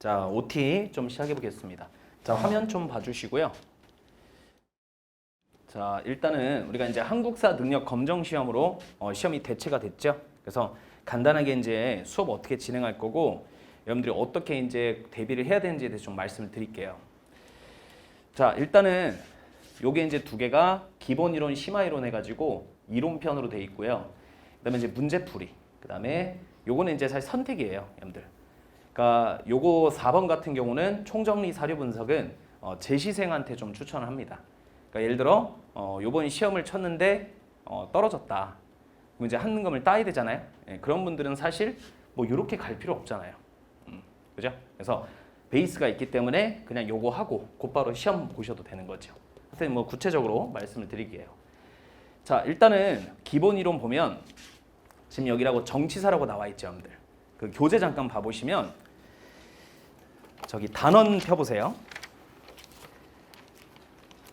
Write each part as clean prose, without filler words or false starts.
자, OT 좀 시작해 보겠습니다. 자, 화면 좀 봐주시고요. 자, 일단은 우리가 이제 한국사 능력 검정 시험으로 시험이 대체가 됐죠. 그래서 간단하게 이제 수업 어떻게 진행할 거고 여러분들이 어떻게 이제 대비를 해야 되는지에 대해서 좀 말씀을 드릴게요. 자, 일단은 요게 이제 두 개가 기본 이론, 심화 이론 해가지고 이론편으로 돼 있고요. 그다음에 이제 문제풀이. 그다음에 요거는 이제 사실 선택이에요, 여러분들. 그러니까 요거 4번 같은 경우는 총정리 사료 분석은 재시생한테 좀 추천을 합니다. 그러니까 예를 들어 요번 시험을 쳤는데 떨어졌다. 그럼 이제 한능검을 따야 되잖아요. 예, 그런 분들은 사실 뭐 이렇게 갈 필요 없잖아요. 그죠? 그래서 베이스가 있기 때문에 그냥 요거 하고 곧바로 시험 보셔도 되는 거죠. 하여튼 뭐 구체적으로 말씀을 드릴게요. 자, 일단은 기본 이론 보면 지금 여기라고 정치사라고 나와 있죠, 여러분들. 그 교재 잠깐 봐보시면 저기 단원 펴보세요.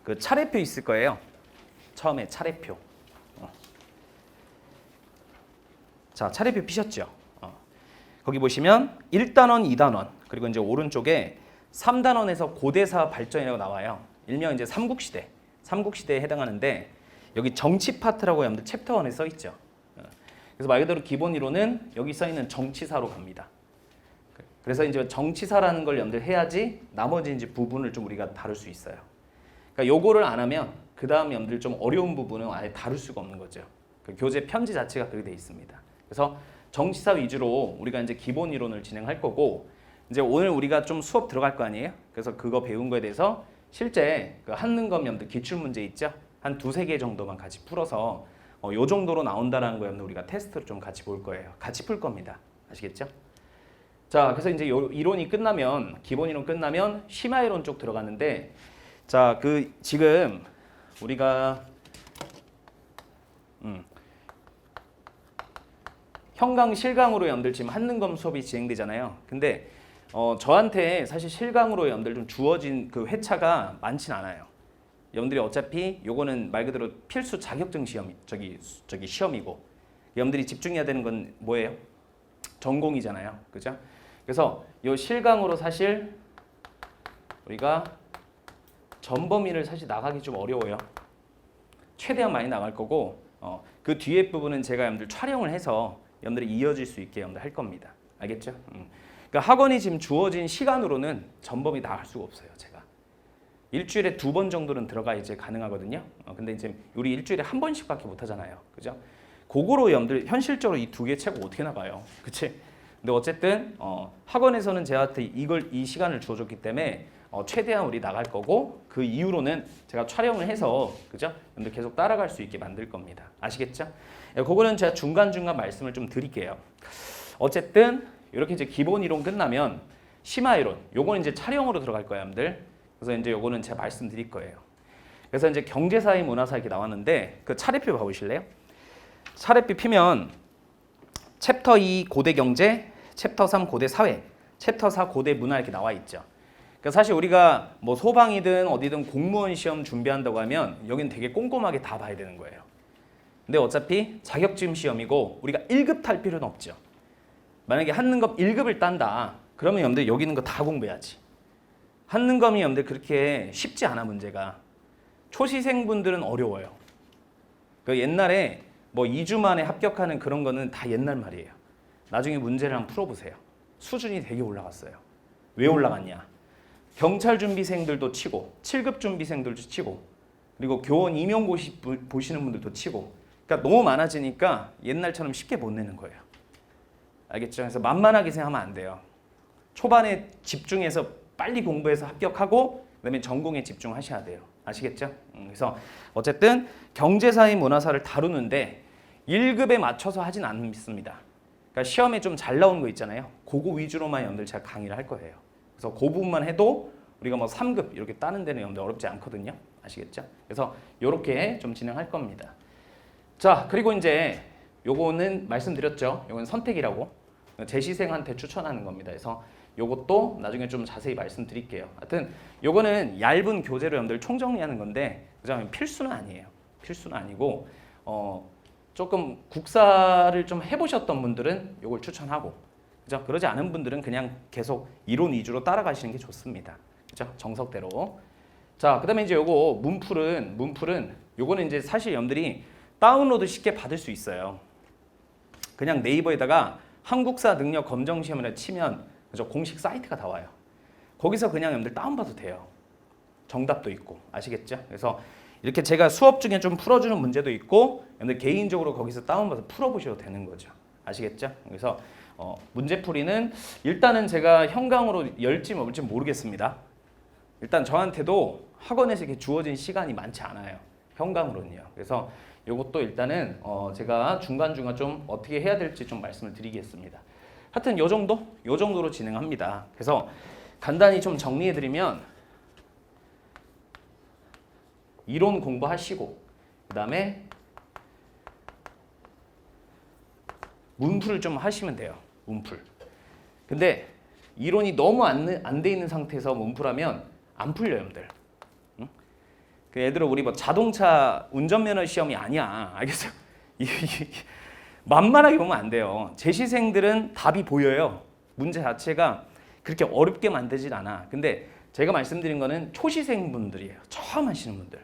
그 차례표 있을 거예요. 처음에 차례표. 자, 차례표 피셨죠? 거기 보시면 1단원, 2단원, 그리고 이제 오른쪽에 3단원에서 고대사 발전이라고 나와요. 일명 이제 삼국시대, 삼국시대에 해당하는데 여기 정치 파트라고 여러분들 챕터 1에 써 있죠. 그래서 말 그대로 기본 이론은 여기 써 있는 정치사로 갑니다. 그래서 이제 정치사라는 걸 여러분들 해야지 나머지 이제 부분을 좀 우리가 다룰 수 있어요. 그러니까 요거를 안 하면 그 다음 여러분들 좀 어려운 부분은 아예 다룰 수가 없는 거죠. 그 교재 편지 자체가 그렇게 돼 있습니다. 그래서 정치사 위주로 우리가 이제 기본 이론을 진행할 거고 이제 오늘 우리가 좀 수업 들어갈 거 아니에요? 그래서 그거 배운 거에 대해서 실제 그 한능검 여러분들 기출 문제 있죠? 한 두세 개 정도만 같이 풀어서 요 정도로 나온다라는 거 여러분들 우리가 테스트를 좀 같이 볼 거예요. 같이 풀 겁니다. 아시겠죠? 자, 그래서 이제 요 이론이 끝나면 기본 이론 끝나면 심화 이론 쪽 들어가는데 자, 그 지금 우리가 형강 실강으로 여러분들 지금 한능검 수업이 진행되잖아요. 근데 저한테 사실 실강으로 여러분들 좀 주어진 그 회차가 많진 않아요. 여러분들이 어차피 요거는 말 그대로 필수 자격증 시험 저기 시험이고 여러분들이 집중해야 되는 건 뭐예요? 전공이잖아요. 그죠? 그래서 요 실강으로 사실 우리가 전범위를 사실 나가기 좀 어려워요. 최대한 많이 나갈 거고 그 뒤에 부분은 제가 여러분들 촬영을 해서 여러분들이 이어질 수 있게 여러분들 할 겁니다. 알겠죠? 그러니까 학원이 지금 주어진 시간으로는 전범위 나갈 수가 없어요. 제가 일주일에 2번 정도는 들어가 이제 가능하거든요. 근데 이제 우리 일주일에 한 번씩밖에 못 하잖아요. 그죠? 그거로 여러분들 현실적으로 이 두 개 채고 어떻게 나가요? 그치? 근데 어쨌든 학원에서는 제한테 이 시간을 주어줬기 때문에 최대한 우리 나갈 거고 그 이후로는 제가 촬영을 해서 그죠? 여러분들 계속 따라갈 수 있게 만들 겁니다. 아시겠죠? 그거는 제가 중간중간 말씀을 좀 드릴게요. 어쨌든 이렇게 이제 기본 이론 끝나면 심화 이론 요거는 이제 촬영으로 들어갈 거예요, 여러분들. 그래서 이제 요거는 제가 말씀드릴 거예요. 그래서 이제 경제사회, 문화사 이렇게 나왔는데 그 차례표 봐보실래요? 차례표 피면 챕터 2 고대 경제, 챕터 3 고대 사회, 챕터 4 고대 문화 이렇게 나와 있죠. 그러니까 사실 우리가 뭐 소방이든 어디든 공무원 시험 준비한다고 하면 여기는 되게 꼼꼼하게 다 봐야 되는 거예요. 근데 어차피 자격증 시험이고 우리가 1급 탈 필요는 없죠. 만약에 한능검 1급을 딴다. 그러면 여러분들 여기 있는 거 다 공부해야지. 한능검이 여러분들 그렇게 쉽지 않아 문제가. 초시생분들은 어려워요. 그 옛날에 뭐 2주 만에 합격하는 그런 거는 다 옛날 말이에요. 나중에 문제를 한번 풀어보세요. 수준이 되게 올라갔어요. 왜 올라갔냐? 경찰 준비생들도 치고 7급 준비생들도 치고 그리고 교원 임용고시 보시는 분들도 치고 그러니까 너무 많아지니까 옛날처럼 쉽게 못 내는 거예요. 알겠죠? 그래서 만만하게 생각하면 안 돼요. 초반에 집중해서 빨리 공부해서 합격하고 그다음에 전공에 집중하셔야 돼요. 아시겠죠? 그래서 어쨌든 경제사회 문화사를 다루는데 1급에 맞춰서 하진 않습니다. 그러니까 시험에 좀 잘 나오는 거 있잖아요. 그거 위주로만 여러분들 제가 강의를 할 거예요. 그래서 그 부분만 해도 우리가 뭐 3급 이렇게 따는 데는 여러분들 어렵지 않거든요. 아시겠죠? 그래서 이렇게 좀 진행할 겁니다. 자, 그리고 이제 요거는 말씀드렸죠. 요건 선택이라고 재시생한테 추천하는 겁니다. 그래서 요것도 나중에 좀 자세히 말씀드릴게요. 하여튼 요거는 얇은 교재로 여러분들 총정리하는 건데 그다음에 필수는 아니에요. 필수는 아니고 조금 국사를 좀 해보셨던 분들은 요걸 추천하고 그죠? 그러지 않은 분들은 그냥 계속 이론 위주로 따라가시는 게 좋습니다. 그죠? 정석대로. 자, 그다음에 이제 요거 문풀은 요거는 이제 사실 여러분들이 다운로드 쉽게 받을 수 있어요. 그냥 네이버에다가 한국사 능력 검정 시험을 치면 그죠? 공식 사이트가 다 와요. 거기서 그냥 여러분들 다운받아도 돼요. 정답도 있고 아시겠죠? 그래서 이렇게 제가 수업 중에 좀 풀어주는 문제도 있고 여러분들 개인적으로 거기서 다운받아서 풀어보셔도 되는 거죠. 아시겠죠? 그래서 문제풀이는 일단은 제가 현강으로 열지 말지 모르겠습니다. 일단 저한테도 학원에서 이렇게 주어진 시간이 많지 않아요. 현강으로는요. 그래서 이것도 일단은 제가 중간중간 좀 어떻게 해야 될지 좀 말씀을 드리겠습니다. 하여튼 요 정도로 진행합니다. 그래서 간단히 좀 정리해드리면 이론 공부하시고 그 다음에 문풀을 좀 하시면 돼요. 문풀. 근데 이론이 너무 안 돼 있는 상태에서 문풀하면 안 풀려요, 여러분들. 응? 그 예를 들어 우리 뭐 자동차 운전면허 시험이 아니야. 알겠어요? 만만하게 보면 안 돼요. 재시생들은 답이 보여요. 문제 자체가 그렇게 어렵게 만들진 않아. 근데 제가 말씀드린 거는 초시생분들이에요. 처음 하시는 분들.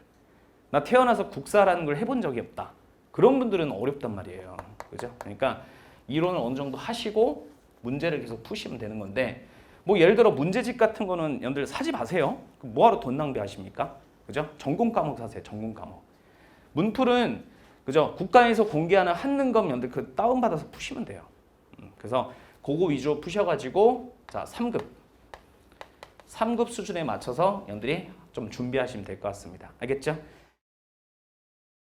나 태어나서 국사라는 걸 해본 적이 없다. 그런 분들은 어렵단 말이에요. 그죠? 그러니까 이론을 어느 정도 하시고 문제를 계속 푸시면 되는 건데 뭐 예를 들어 문제집 같은 거는 여러분들 사지 마세요. 뭐하러 돈 낭비하십니까? 그죠? 전공 과목 사세요. 전공 과목. 문풀은 그죠? 국가에서 공개하는 한능검 여러분들 그 다운받아서 푸시면 돼요. 그래서 그거 위주로 푸셔가지고 자 3급 수준에 맞춰서 여러분들이 좀 준비하시면 될 것 같습니다. 알겠죠?